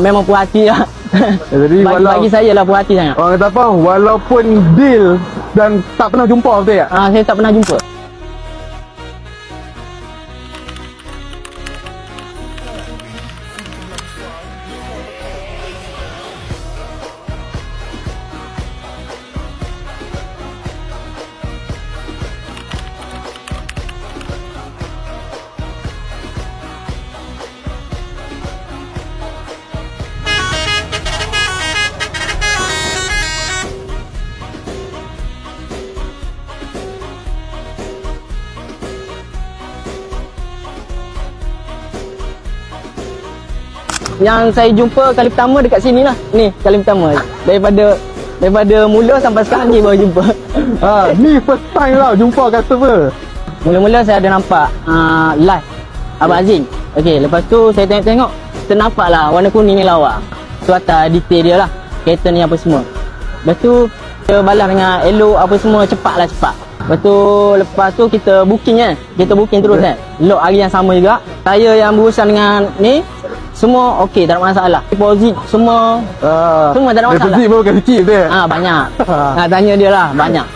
Memang puas hati lah. Jadi Bagi saya lah puas hati sangat. orang kata apa, walaupun deal dan tak pernah jumpa, betul tak? Saya tak pernah jumpa. Yang saya jumpa kali pertama dekat sini lah. Ni kali pertama. Daripada mula sampai sekarang ni baru jumpa. Ni first time lah jumpa customer. Mula-mula saya ada nampak live Abang Azim. Okey, lepas tu saya tengok ternampak lah warna kuning ni lawa. Tu atas detail dia lah. Kereta ni apa semua. Lepas tu kita balas dengan elok apa semua, cepat. Lepas tu kita booking kan. Kita booking terus kan. Lock hari yang sama juga. Saya yang berurusan dengan ni semua okey, tak ada masalah. Deposit semua semua tak ada masalah. Deposit pun bukan sikit, betul tak? Banyak. Tanya dia lah, banyak.